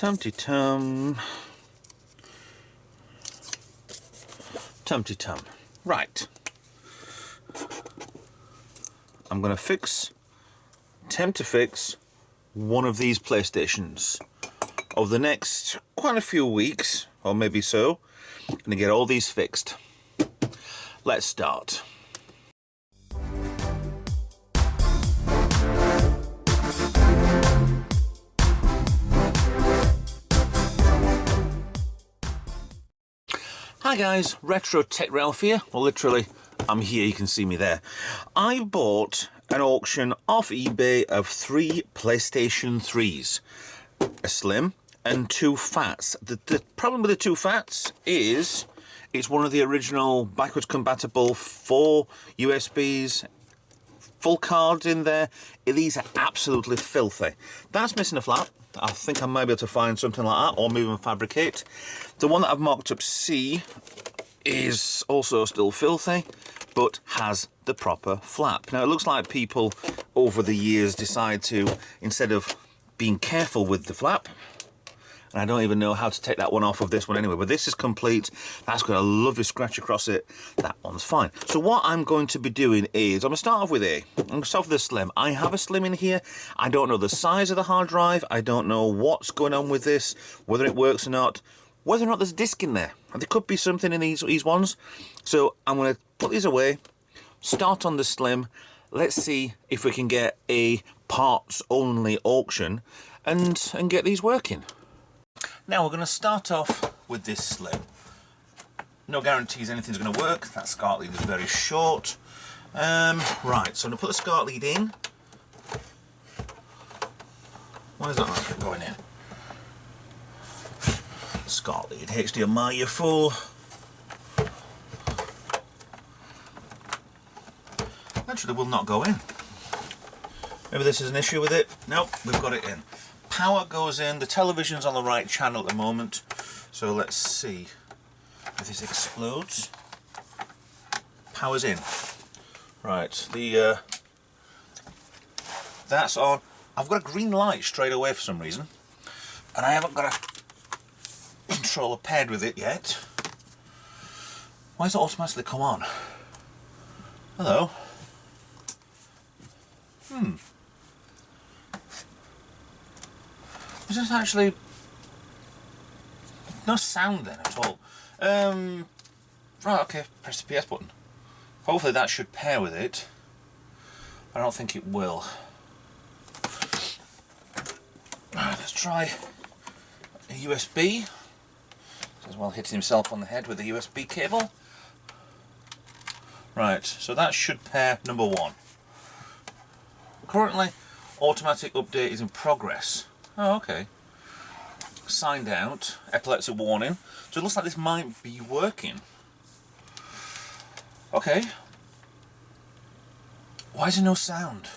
Tum-ty-tum. Tum-ty-tum. Right. I'm going to attempt to fix one of these PlayStations. Over the next quite a few weeks, or maybe so, I'm going to get all these fixed. Let's start. Hi guys, Retro Tech Ralph here. Well, literally, I'm here, you can see me there. I bought an auction off eBay of 3 PlayStation 3's. A Slim and 2 Fats. The problem with the 2 Fats is it's one of the original backwards compatible 4 USBs, full cards in there. These are absolutely filthy. That's missing a flap. I think I might be able to find something like that or move and fabricate. The one that I've marked up C is also still filthy, but has the proper flap. Now it looks like people over the years decide to, instead of being careful with the flap, and I don't even know how to take that one off of this one anyway, but this is complete. That's got a lovely scratch across it. That one's fine. So what I'm going to be doing is, I'm going to start off with A. I'm going to start off with the Slim. I have a Slim in here. I don't know the size of the hard drive. I don't know what's going on with this, whether it works or not, whether or not there's a disc in there. And there could be something in these ones. So I'm going to put these away, start on the Slim. Let's see if we can get a parts-only auction and get these working. Now we're going to start off with this Slim. No guarantees anything's going to work. That SCART lead is very short. Right, so I'm going to put the SCART lead in. Why is that not going in? SCART lead, HDMI, you're full. Actually, will not go in. Maybe this is an issue with it. Nope, we've got it in. Power goes in. The television's on the right channel at the moment, so let's see if this explodes. Power's in. Right, that's on. I've got a green light straight away for some reason, and I haven't got a controller paired with it yet. Why does it automatically come on? Hello. Is this actually no sound then at all? Right, okay, press the PS button. Hopefully that should pair with it. I don't think it will. Right, let's try a USB. As well hitting himself on the head with a USB cable. Right, so that should pair number 1. Currently, automatic update is in progress. Oh, okay. Signed out, epilepsy warning. So it looks like this might be working. Okay. Why is there no sound?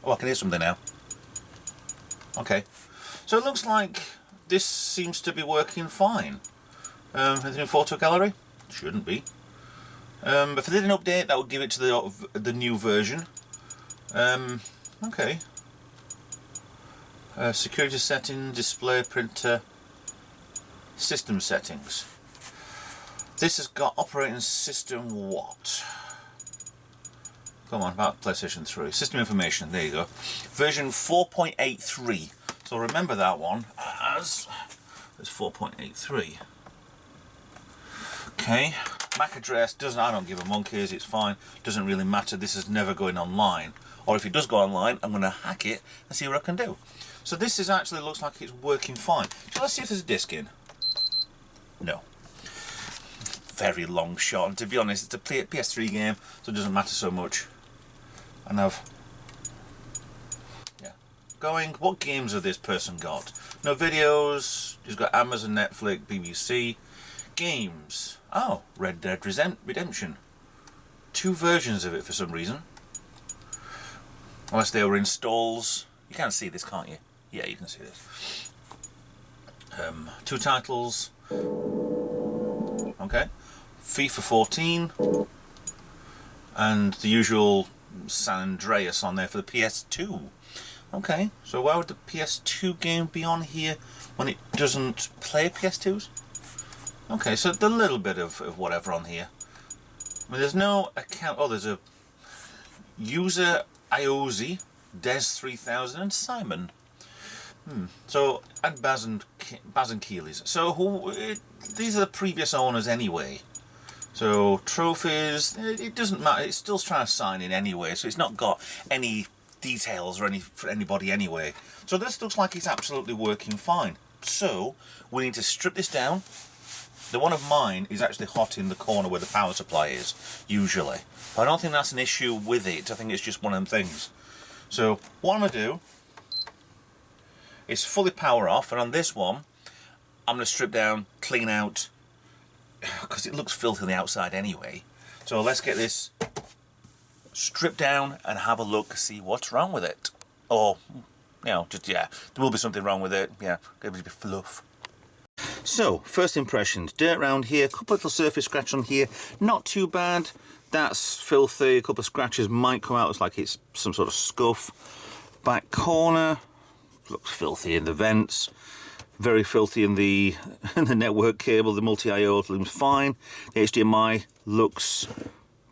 Oh, I can hear something now. Okay. So it looks like this seems to be working fine. Anything in photo gallery? Shouldn't be. If I did an update, that would give it to the new version. Okay. Security settings, display, printer, system settings. This has got operating system what? Come on, about PlayStation 3. System information, there you go. Version 4.83. So remember that one as 4.83. Okay. MAC address I don't give a monkeys, it's fine. Doesn't really matter. This is never going online. Or if it does go online, I'm going to hack it and see what I can do. So this is actually looks like it's working fine. So let's see if there's a disc in. No. Very long shot. And to be honest, it's a PS3 game, so it doesn't matter so much. And going. What games have this person got? No videos. He's got Amazon, Netflix, BBC. Games. Oh, Red Dead Redemption. 2 versions of it for some reason. Unless they were installs. You can't see this, can't you? Yeah, you can see this. 2 titles. Okay. FIFA 14. And the usual San Andreas on there for the PS2. Okay, so why would the PS2 game be on here when it doesn't play PS2s? Okay, so a little bit of whatever on here. I mean, there's no account. Oh, there's a user Iozi, Des3000, and Simon. So, and Baz and Keeley's. So these are the previous owners anyway. So trophies, it doesn't matter. It's still trying to sign in anyway, so it's not got any details or for anybody anyway. So this looks like it's absolutely working fine. So we need to strip this down. The one of mine is actually hot in the corner where the power supply is, usually. But I don't think that's an issue with it. I think it's just one of them things. So what I'm going to do is fully power off, and on this one I'm going to strip down, clean out, because it looks filthy on the outside anyway. So let's get this stripped down and have a look, see what's wrong with it. Or, you know, just, yeah, there will be something wrong with it. Yeah, give it a bit of fluff. So, first impressions. Dirt around here, a couple of little surface scratches on here. Not too bad. That's filthy. A couple of scratches might come out. Looks like it's some sort of scuff. Back corner. Looks filthy in the vents. Very filthy in the network cable. The multi-IO looks fine. The HDMI looks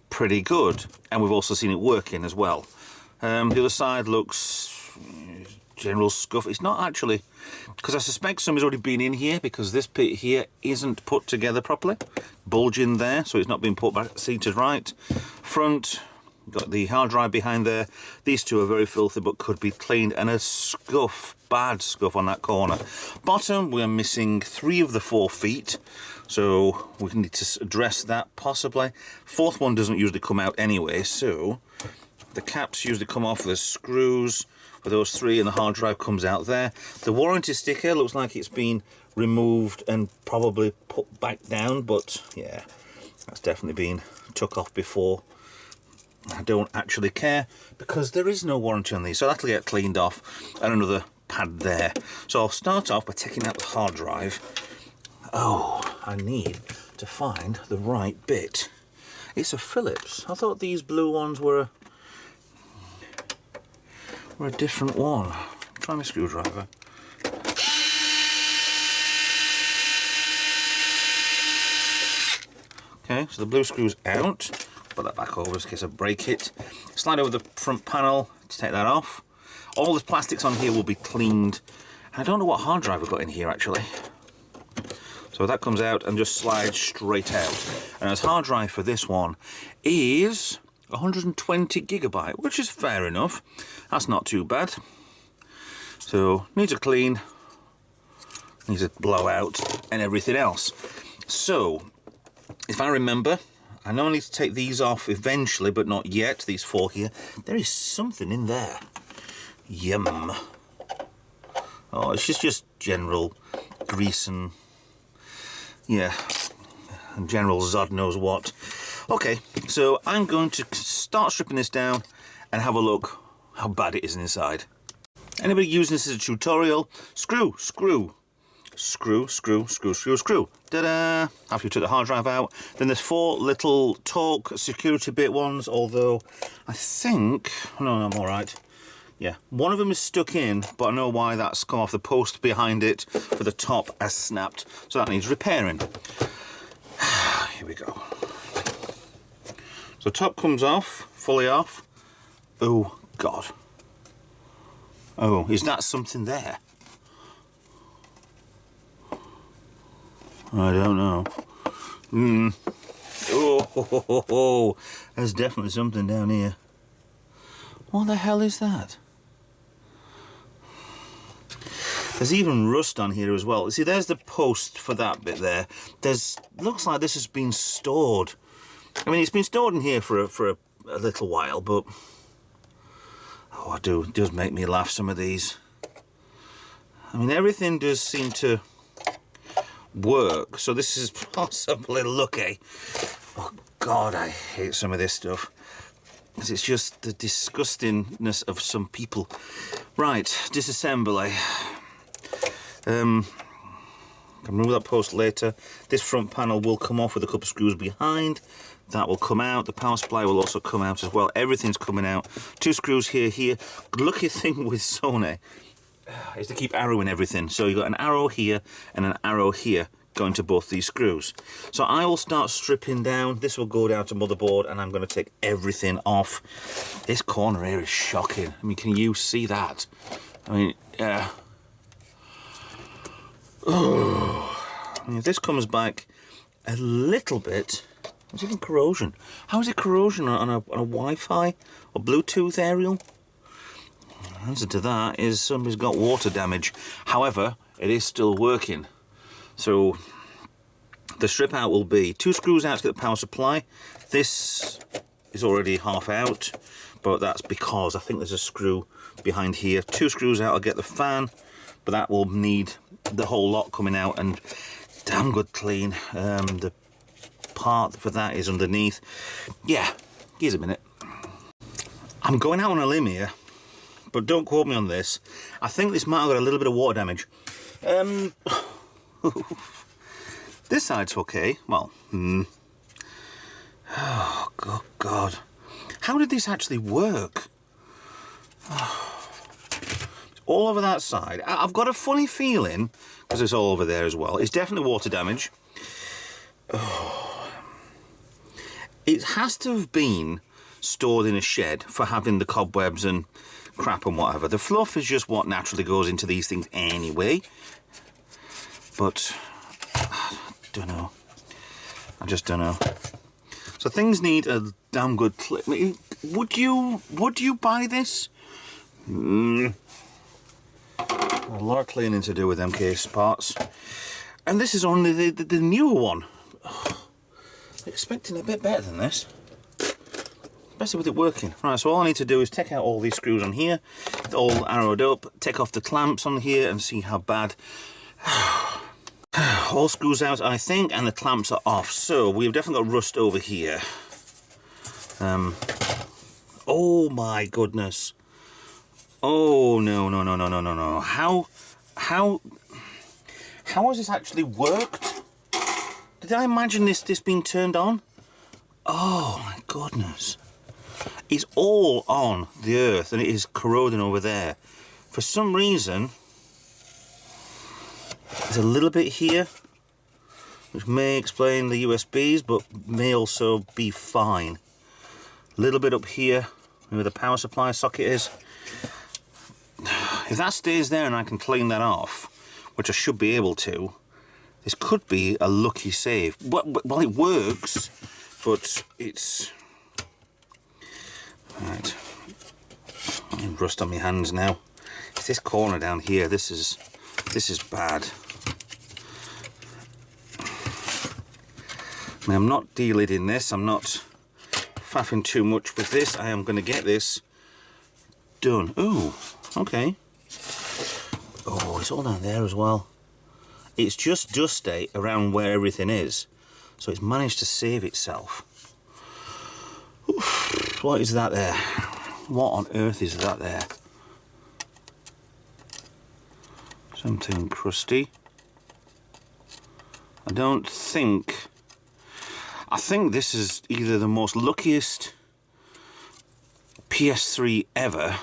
pretty good. And we've also seen it working as well. The other side looks general scuff. It's not actually, because I suspect somebody's already been in here, because this bit here isn't put together properly. Bulge in there, so it's not been put back seated right. Front, got the hard drive behind there. These two are very filthy but could be cleaned, and a scuff, bad scuff on that corner. Bottom, we're missing 3 of the 4 feet, so we need to address that possibly. Fourth one doesn't usually come out anyway, so the caps usually come off with the screws for those 3, and the hard drive comes out there. The warranty sticker looks like it's been removed and probably put back down, but yeah, that's definitely been took off before. I don't actually care, because there is no warranty on these, so that'll get cleaned off, and another pad there. So I'll start off by taking out the hard drive. Oh, I need to find the right bit. It's a Phillips. I thought these blue ones were a different one. Try my screwdriver. Okay, so the blue screw's out. Put that back over in case I break it. Slide over the front panel to take that off. All the plastics on here will be cleaned. I don't know what hard drive I've got in here actually. So that comes out and just slides straight out. And as hard drive for this one is 120 gigabyte, which is fair enough. That's not too bad. So needs a clean, needs a blowout, and everything else. So if I remember, I know I need to take these off eventually, but not yet. These 4 here. There is something in there. Yum. Oh, it's just general grease and yeah, and general Zod knows what. Okay, so I'm going to start stripping this down and have a look how bad it is inside. Anybody using this as a tutorial, screw, screw, screw, screw, screw, screw, screw. Ta-da! After you took the hard drive out, then there's 4 little torque security bit ones, although I think, no, I'm all right. Yeah, one of them is stuck in, but I know why that's come off. The post behind it for the top has snapped, so that needs repairing. Here we go. So top comes off, fully off. Oh, God. Oh, is that something there? I don't know. Oh, there's definitely something down here. What the hell is that? There's even rust on here as well. See, there's the post for that bit there. Looks like this has been stored. I mean, it's been stored in here for a little while, but oh, it does make me laugh, some of these. I mean, everything does seem to work, so this is possibly lucky. Oh God, I hate some of this stuff. It's just the disgustingness of some people. Right, disassembly. Can remove that post later. This front panel will come off with a couple of screws behind. That will come out. The power supply will also come out as well. Everything's coming out. 2 screws here. The lucky thing with Sony is to keep arrowing everything. So you've got an arrow here and an arrow here going to both these screws. So I will start stripping down. This will go down to motherboard, and I'm going to take everything off. This corner here is shocking. I mean, can you see that? I mean, yeah. I mean, if this comes back a little bit, it's even corrosion. How is it corrosion on a Wi-Fi or Bluetooth aerial? The answer to that is somebody's got water damage. However, it is still working. So the strip out will be 2 screws out to get the power supply. This is already half out, but that's because I think there's a screw behind here. 2 screws out, I'll get the fan, but that will need the whole lot coming out, and damn good clean. The part for that is underneath. Yeah, here's a minute. I'm going out on a limb here, but don't quote me on this. I think this might have got a little bit of water damage. This side's okay. Well, oh, good God. How did this actually work? All over that side. I've got a funny feeling, because it's all over there as well. It's definitely water damage. Oh. It has to have been stored in a shed for having the cobwebs and crap and whatever. The fluff is just what naturally goes into these things anyway. But I don't know. I just don't know. So things need a damn good clip. Would you buy this? A lot of cleaning to do with them case parts. And this is only the newer one. Oh, I'm expecting a bit better than this. Especially with it working. Right, so all I need to do is take out all these screws on here. They're all arrowed up. Take off the clamps on here and see how bad. All screws out, I think, and the clamps are off. So we've definitely got rust over here. Oh my goodness. Oh no. How has this actually worked? Did I imagine this being turned on? Oh my goodness. It's all on the earth and it is corroding over there. For some reason, there's a little bit here, which may explain the USBs, but may also be fine. A little bit up here, where the power supply socket is. If that stays there and I can clean that off, which I should be able to, this could be a lucky save. Well, it works, but it's... Right. Rust on my hands now. It's this corner down here. This is bad. I mean, I'm not de-lidding this. I'm not faffing too much with this. I am going to get this done. Ooh, okay. Oh, it's all down there as well. It's just dusty around where everything is, so it's managed to save itself. Oof, what is that there? What on earth is that there? Something crusty. I think this is either the most luckiest PS3 ever,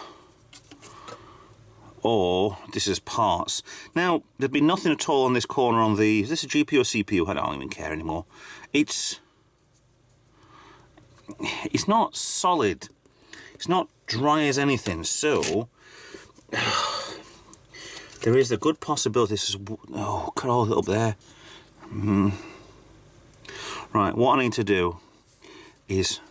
or this is parts. Now, there'd be nothing at all on this corner on the... Is this a GPU or CPU? I don't even care anymore. It's not solid. It's not dry as anything, so... There is a good possibility this is... Oh, cut all it up there. Right, what I need to do is...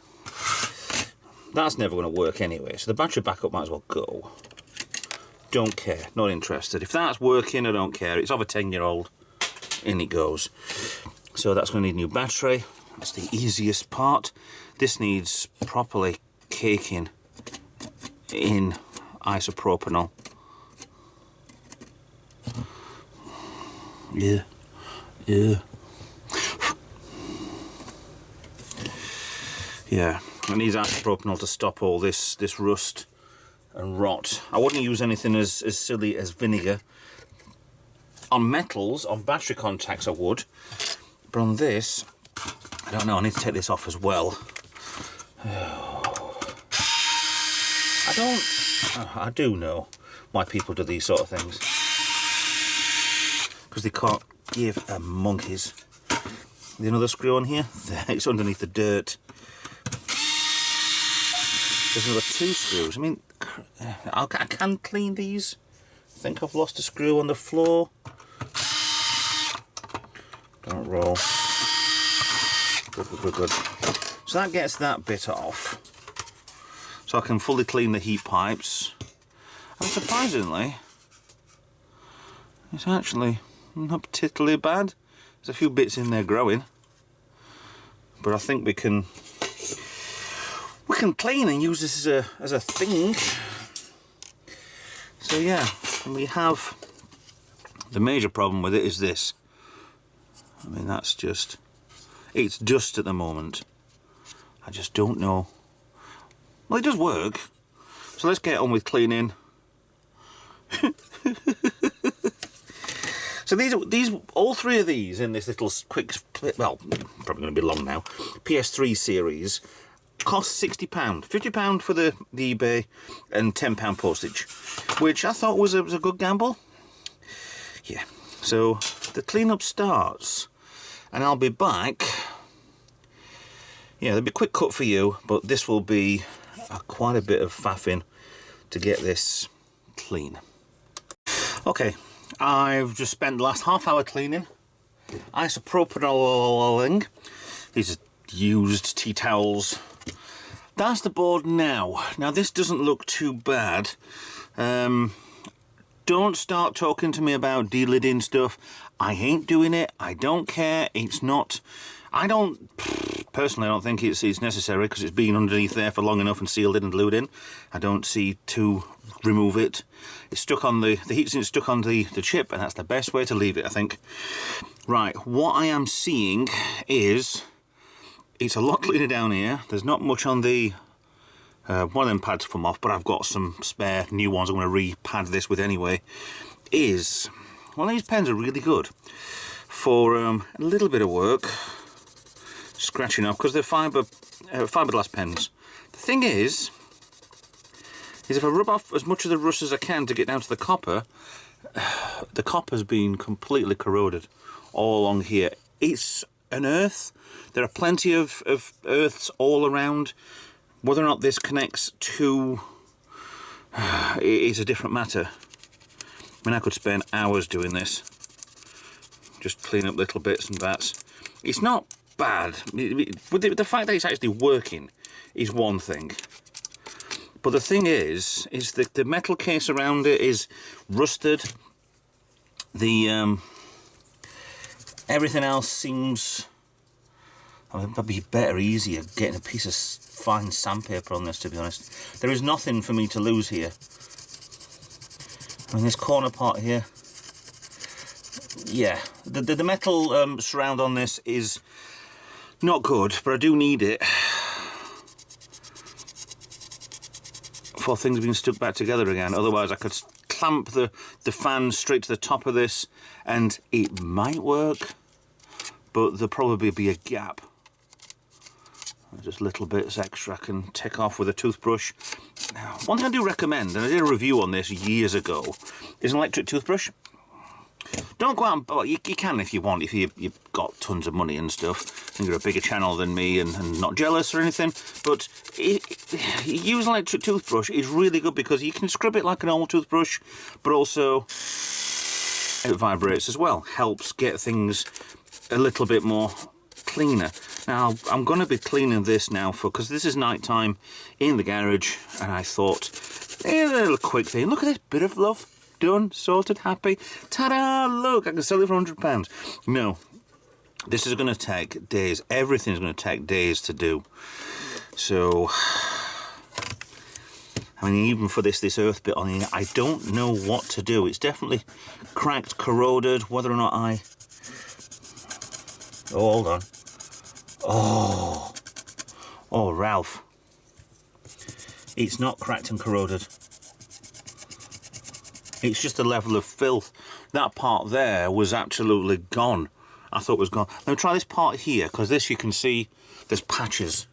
That's never going to work anyway, so the battery backup might as well go. Don't care, not interested. If that's working, I don't care. It's of a 10-year-old, in it goes. So that's going to need a new battery. That's the easiest part. This needs properly caking in isopropanol. Yeah. Yeah, it needs isopropanol to stop all this rust and rot. I wouldn't use anything as silly as vinegar. On metals, on battery contacts I would, but on this, I don't know, I need to take this off as well. I do know why people do these sort of things. Because they can't give a monkey's. There's another screw on here. It's underneath the dirt. There's another 2 screws. I mean, I can clean these. I think I've lost a screw on the floor. Don't roll. Good. So that gets that bit off. So I can fully clean the heat pipes. And surprisingly, it's actually not particularly bad. There's a few bits in there growing. But I think we can clean and use this as a thing. So yeah, and we have the major problem with it is this. I mean, that's just, it's dust at the moment. I just don't know. Well, it does work. So let's get on with cleaning. So these, all 3 of these in this little quick, well, probably going to be long now, PS3 series, cost £60, £50 for the eBay and £10 postage, which I thought was a good gamble. Yeah, so the cleanup starts, and I'll be back. Yeah, there'll be a quick cut for you, but this will be quite a bit of faffing to get this clean. Okay, I've just spent the last half hour cleaning. Isopropyling. These are used tea towels. That's the board now. Now this doesn't look too bad. Don't start talking to me about de-lidding stuff. I ain't doing it. I don't care. It's not. Personally, I don't think it's necessary because it's been underneath there for long enough and sealed in and glued in. I don't see to remove it. It's stuck on the heatsink's stuck on the chip, and that's the best way to leave it, I think. Right, what I am seeing is it's a lot cleaner down here. There's not much on the one of them pads come off, but I've got some spare new ones I'm going to re-pad this with anyway. Well, these pens are really good for a little bit of work. Scratching off because they're fiberglass pens. The thing is if I rub off as much of the rust as I can to get down to the copper's been completely corroded all along here. It's an earth. There are plenty of earths all around. Whether or not this connects to is a different matter. I mean, I could spend hours doing this, just clean up little bits and bats. It's not bad. The fact that it's actually working is one thing, but the thing is the metal case around it is rusted. The everything else seems, I mean, it'd be better, easier getting a piece of fine sandpaper on this, to be honest. There is nothing for me to lose here. I mean, this corner part here, yeah, the metal surround on this is not good, but I do need it for things being stuck back together again. Otherwise I could clamp the fan straight to the top of this and it might work, but there'll probably be a gap. Just little bits extra I can take off with a toothbrush. Now, one thing I do recommend, and I did a review on this years ago, is an electric toothbrush. Don't go out and, well, you can if you want, if you've got tons of money and stuff, and you're a bigger channel than me and not jealous or anything, but use an electric toothbrush is really good because you can scrub it like a normal toothbrush, but also it vibrates as well, helps get things a little bit more cleaner. Now, I'm going to be cleaning this now because this is night time in the garage, and I thought, a little quick thing. Look at this bit of love. Done, sorted, happy. Ta-da! Look, I can sell it for £100. No, this is going to take days. Everything's going to take days to do. So, I mean, even for this earth bit on here, I don't know what to do. It's definitely cracked, corroded. Whether or not I... Oh, hold on. Oh, Ralph. It's not cracked and corroded. It's just a level of filth. That part there was absolutely gone. I thought was gone. Let me try this part here, because this you can see there's patches.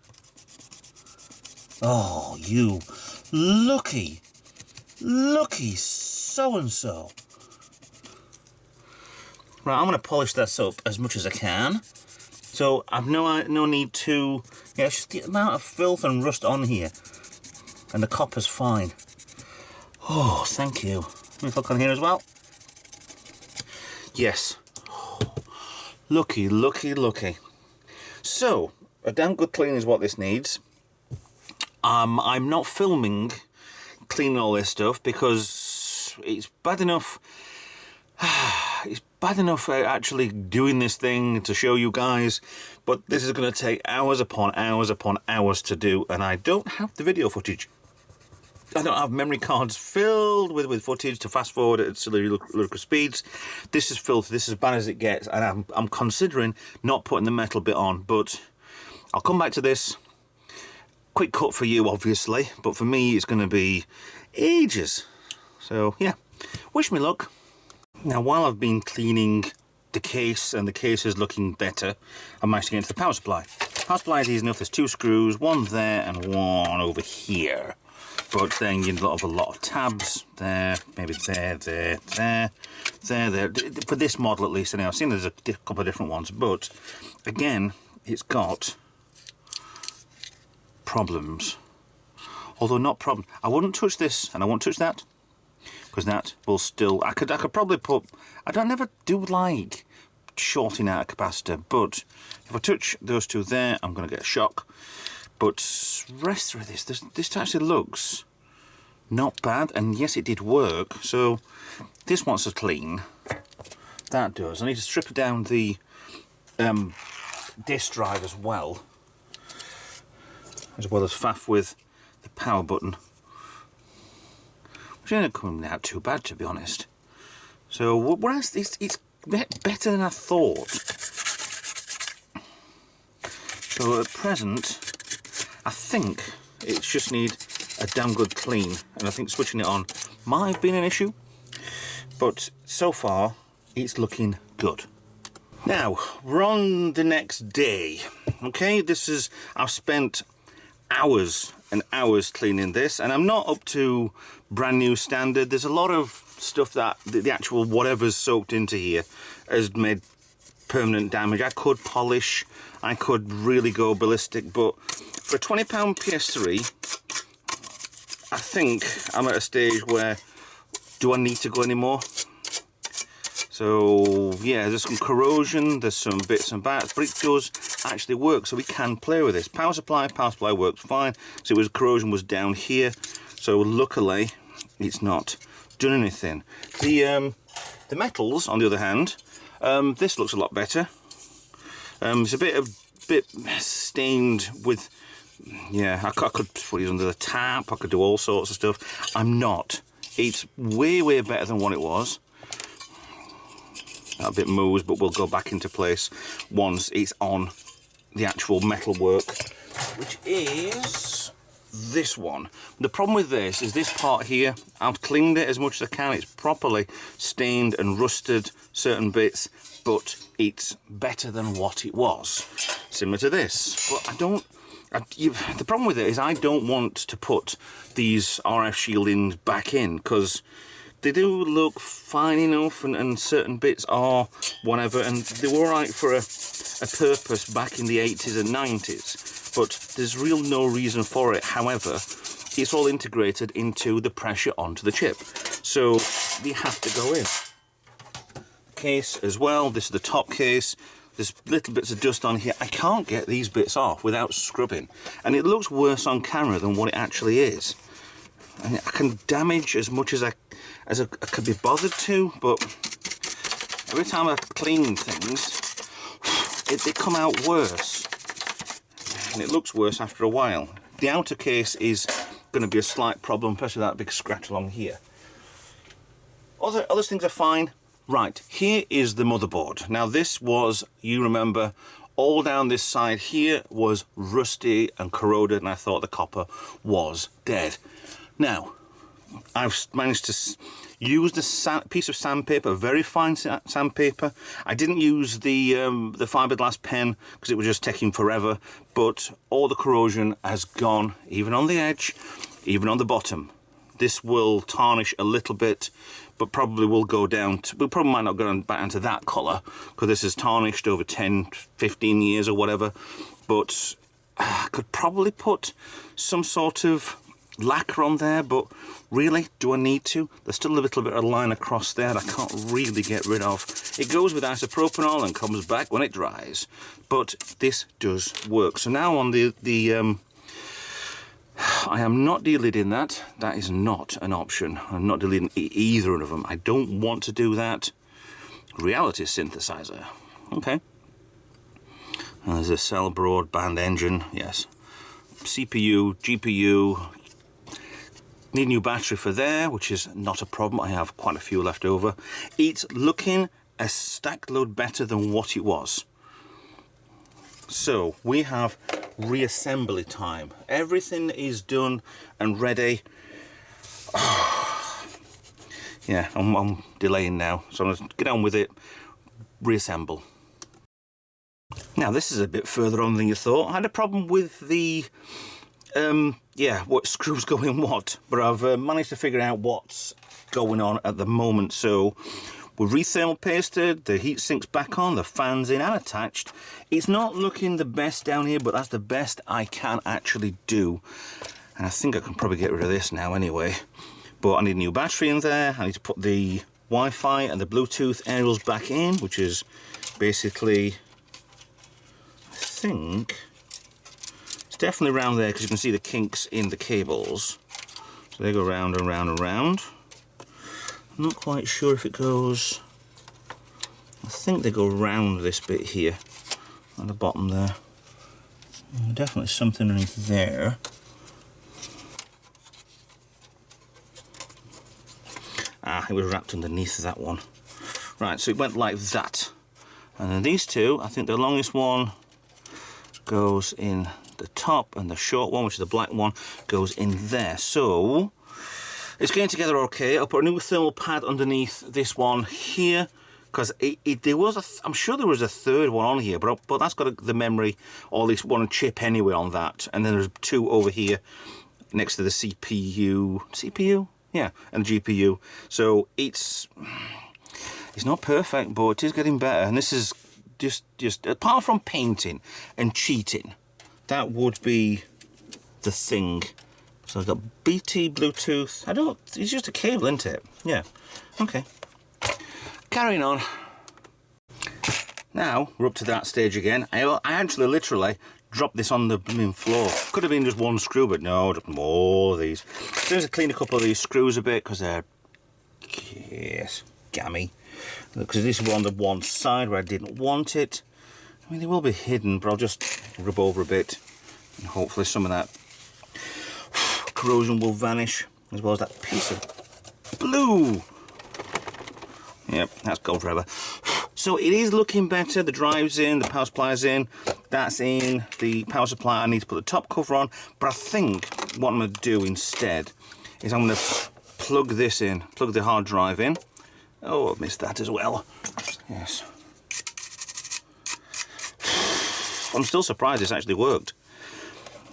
Oh, you lucky so-and-so. Right, I'm going to polish this up as much as I can. So I've no need to, yeah, it's just the amount of filth and rust on here. And the copper's fine. Oh, thank you. Let me look on here as well. Yes. Lucky. So, a damn good clean is what this needs. I'm not filming cleaning all this stuff because it's bad enough. It's bad enough actually doing this thing to show you guys, but this is going to take hours upon hours to do, and I don't have the video footage. I don't have memory cards filled with footage to fast forward at silly ludicrous speeds. This is filthy. This is as bad as it gets, and I'm considering not putting the metal bit on, but I'll come back to this. Quick cut for you, obviously, but for me it's going to be ages. So yeah, wish me luck. Now, while I've been cleaning the case and the case is looking better, I managed to get into the power supply. Power supply is easy enough. There's 2 screws, one there and one over here. But then you need a lot of tabs there, maybe there. For this model at least, anyway. I've seen there's a couple of different ones, but again, it's got problems. Although not problem. I wouldn't touch this and I won't touch that, because that will still, I could probably put, I never do like shorting out a capacitor, but if I touch those 2 there, I'm going to get a shock. But rest of this actually looks not bad, and yes, it did work. So this wants a clean. That does. I need to strip down the disk drive as well as faff with the power button, which ain't coming out too bad, to be honest. So whereas it's better than I thought. So at present, I think it just needs a damn good clean, and I think switching it on might have been an issue, but so far it's looking good. Now we're on the next day. Okay, I've spent hours and hours cleaning this, and I'm not up to brand new standard. There's a lot of stuff that the actual whatever's soaked into here has made permanent damage. I could polish, I could really go ballistic, but for a £20 PS3, I think I'm at a stage where, do I need to go anymore? So yeah, there's some corrosion, there's some bits and bats, but it does actually work, so we can play with this. Power supply works fine. So corrosion was down here, so luckily it's not done anything. The metals, on the other hand, this looks a lot better. It's a bit stained with, yeah, I could put it under the tap, I could do all sorts of stuff. I'm not. It's way better than what it was. That bit moves, but we'll go back into place once it's on the actual metal work, which is this one. The problem with this is this part here, I've cleaned it as much as I can. It's properly stained and rusted certain bits, but it's better than what it was. Similar to this, but the problem with it is I don't want to put these RF shieldings back in, because they do look fine enough, and certain bits are whatever, and they were alright for a purpose back in the 80s and 90s, but there's real no reason for it. However, it's all integrated into the pressure onto the chip, so they have to go in. Case as well, this is the top case. There's little bits of dust on here. I can't get these bits off without scrubbing, and it looks worse on camera than what it actually is. And I can damage as much as I could be bothered to, but every time I clean things, they come out worse, and it looks worse after a while. The outer case is going to be a slight problem, especially that big scratch along here. Other things are fine. Right, here is the motherboard. Now this was, you remember, all down this side here was rusty and corroded, and I thought the copper was dead. Now, I've managed to used a piece of sandpaper, a very fine sandpaper. I didn't use the fiberglass pen because it was just taking forever, but all the corrosion has gone, even on the edge, even on the bottom. This will tarnish a little bit, but probably will go down to, we probably might not go back into that colour because this is tarnished over 10, 15 years or whatever, but I could probably put some sort of lacquer on there, but really, do I need to? There's still a little bit of line across there that I can't really get rid of. It goes with isopropanol and comes back when it dries, but this does work. So now on the I am not deleting that. That is not an option. I'm not deleting either of them. I don't want to do that. Reality synthesizer. Okay. And there's a cell broadband engine. Yes. CPU, GPU. Need a new battery for there, which is not a problem. I have quite a few left over. It's looking a stack load better than what it was. So we have reassembly time. Everything is done and ready. Yeah, I'm delaying now, so I'm going to get on with it. Reassemble. Now this is a bit further on than you thought. I had a problem with the what screws go in what, but I've managed to figure out what's going on at the moment. So we're rethermal pasted, the heat sink's back on, the fan's in and attached. It's not looking the best down here, but that's the best I can actually do. And I think I can probably get rid of this now anyway. But I need a new battery in there. I need to put the Wi-Fi and the Bluetooth aerials back in, which is basically, I think, it's definitely around there because you can see the kinks in the cables. So they go round and round and round. I'm not quite sure if it goes, I think they go round this bit here at the bottom there. Definitely something underneath there. Ah, it was wrapped underneath that one. Right, so it went like that. And then these two, I think the longest one goes in the top and the short one, which is the black one, goes in there. So it's getting together okay. I'll put a new thermal pad underneath this one here because there was I'm sure there was a third one on here, but that's got the memory or at least one chip anyway on that. And then there's two over here next to the CPU, yeah, and the GPU. So it's not perfect, but it is getting better. And this is just apart from painting and cheating, that would be the thing. So I've got BT, Bluetooth. It's just a cable, isn't it? Yeah. Okay. Carrying on. Now we're up to that stage again. I actually literally dropped this on the blooming floor. Could have been just one screw, but no, I dropped more of these. So to clean a couple of these screws a bit because they're, yes, gammy. Because this is on the one side where I didn't want it. I mean, they will be hidden, but I'll just rub over a bit and hopefully some of that corrosion will vanish, as well as that piece of blue. Yep, that's gone forever. So it is looking better. The drive's in, the power supply's in, that's in, the power supply. I need to put the top cover on, but I think what I'm going to do instead is I'm going to plug this in, plug the hard drive in. Oh, I've missed that as well. Yes. I'm still surprised this actually worked.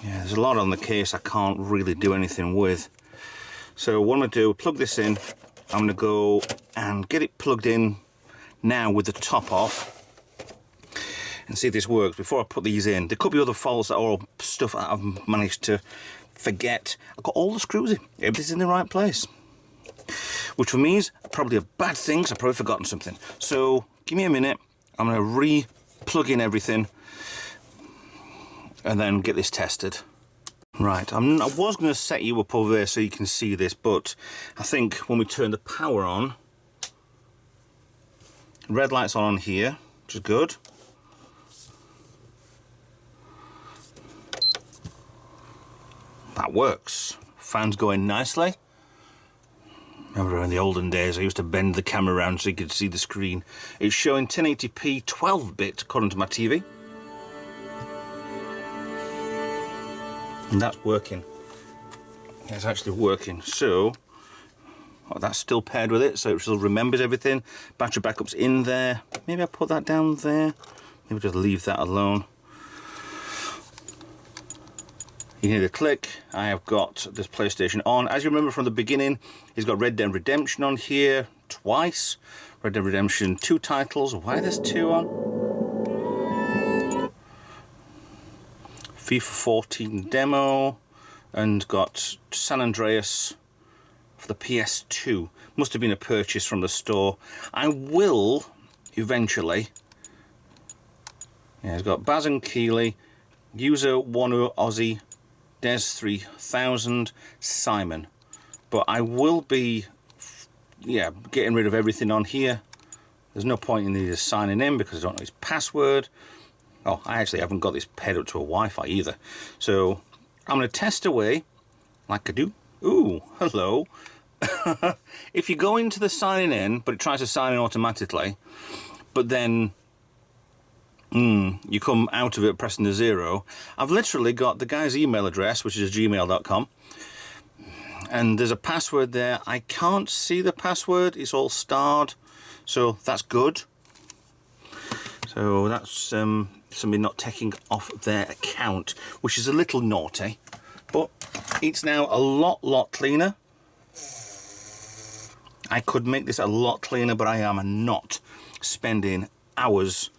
Yeah, there's a lot on the case I can't really do anything with. So what I'm going to do, plug this in. I'm going to go and get it plugged in now with the top off and see if this works before I put these in. There could be other faults or stuff that I've managed to forget. I've got all the screws in. Everything's in the right place. Which for me is probably a bad thing because I've probably forgotten something. So give me a minute. I'm going to re-plug in everything and then get this tested. Right, I was going to set you up over there so you can see this, but I think when we turn the power on, red light's on here, which is good. That works. Fan's going nicely. Remember in the olden days I used to bend the camera around so you could see the screen. It's showing 1080p 12-bit according to my TV. And that's working. It's actually working. So Oh, that's still paired with it, so it still remembers everything. Battery backup's in there. Maybe I'll put that down there. Maybe just leave that alone. You hear the click. I have got this PlayStation on. As you remember from the beginning, it's got Red Dead Redemption on here twice. Red Dead Redemption 2 titles. Why there's 2 on? FIFA 14 demo. And got San Andreas for the PS2. Must have been a purchase from the store. I will eventually. Yeah, it's got Baz and Keeley, User 10 Aussie, Des 3000, Simon. But I will be, yeah, getting rid of everything on here. There's no point in either signing in because I don't know his password. Oh, I actually haven't got this paired up to a Wi-Fi either. So I'm going to test away like I do. Ooh, hello. If you go into the signing in, but it tries to sign in automatically, but then you come out of it pressing the 0, I've literally got the guy's email address, which is gmail.com, and there's a password there. I can't see the password, it's all starred, so that's good. So that's somebody not taking off their account, which is a little naughty, but it's now a lot cleaner. I could make this a lot cleaner, but I am not spending hours,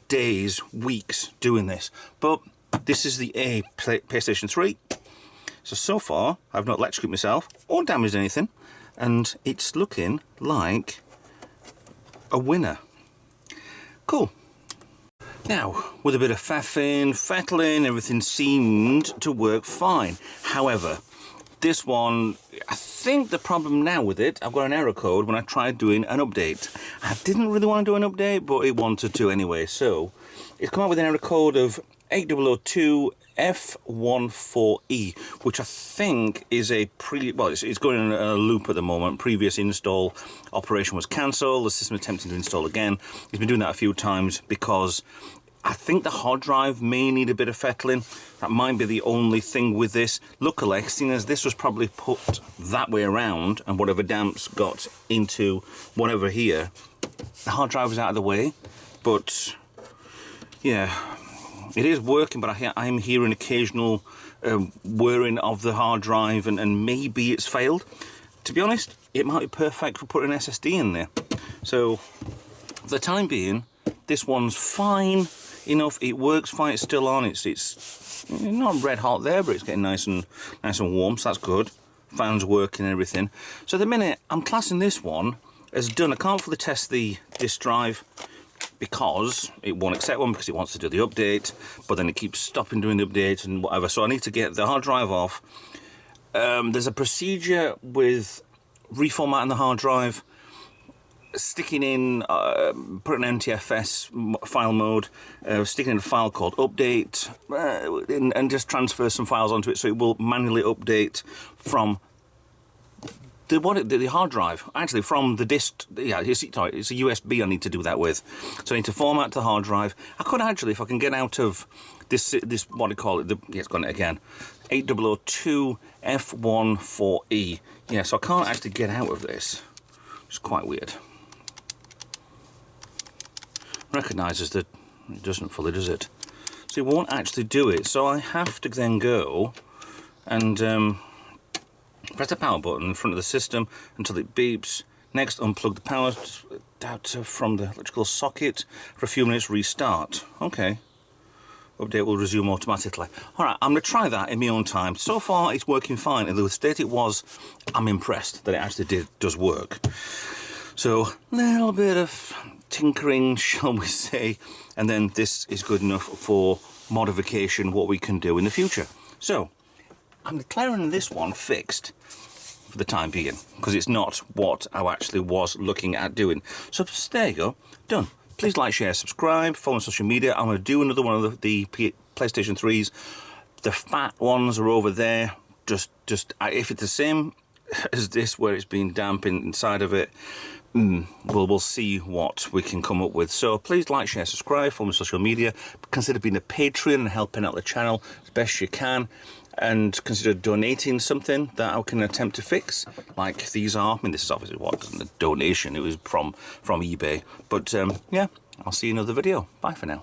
days, weeks doing this. But this is the PlayStation 3. So far, I've not electrocuted myself or damaged anything, and it's looking like a winner. Cool. Now, with a bit of faffing, fettling, everything seemed to work fine. However, this one, I think the problem now with it, I've got an error code when I tried doing an update. I didn't really want to do an update, but it wanted to anyway. So, it's come out with an error code of 8002F14E, which I think is a it's going in a loop at the moment. Previous install operation was cancelled. The system attempting to install again. It's been doing that a few times because I think the hard drive may need a bit of fettling. That might be the only thing with this. Luckily, seeing as this was probably put that way around and whatever damps got into whatever here, the hard drive was out of the way. But yeah, it is working, but I'm hearing occasional whirring of the hard drive and maybe it's failed. To be honest, it might be perfect for putting an SSD in there. So, for the time being, this one's fine enough. It works fine. It's still on. It's not red hot there, but it's getting nice and warm. So that's good. Fans working and everything. So at the minute, I'm classing this one as done. I can't fully test the disk drive because it won't accept one because it wants to do the update, but then it keeps stopping doing the update and whatever. So I need to get the hard drive off. There's a procedure with reformatting the hard drive, sticking in, putting an NTFS file mode, sticking in a file called update, and just transfer some files onto it so it will manually update from the hard drive, actually from the disk. Yeah, it's a USB I need to do that with. So I need to format the hard drive. I could actually, if I can get out of this what do you call it? It's gone again. 8002F14E. Yeah, so I can't actually get out of this. It's quite weird. Recognises that it doesn't fully, does it? So it won't actually do it. So I have to then go and press the power button in front of the system until it beeps. Next, unplug the power adapter from the electrical socket for a few minutes, restart. Okay. Update will resume automatically. Alright, I'm going to try that in my own time. So far, it's working fine. And the state it was, I'm impressed that it actually does work. So, a little bit of tinkering, shall we say, and then this is good enough for modification, what we can do in the future. So, I'm declaring this one fixed for the time being, because it's not what I actually was looking at doing. So, there you go, done. Please like, share, subscribe, follow on social media. I'm going to do another one of the PlayStation 3's. The fat ones are over there. Just if it's the same as this, where it's been damp inside of it, we'll see what we can come up with. So please like, share, subscribe, follow on social media. Consider being a Patreon and helping out the channel as best you can. and consider donating something that I can attempt to fix, like these are. I mean, this is obviously wasn't a donation, it was from eBay. But yeah, I'll see you in another video. Bye for now.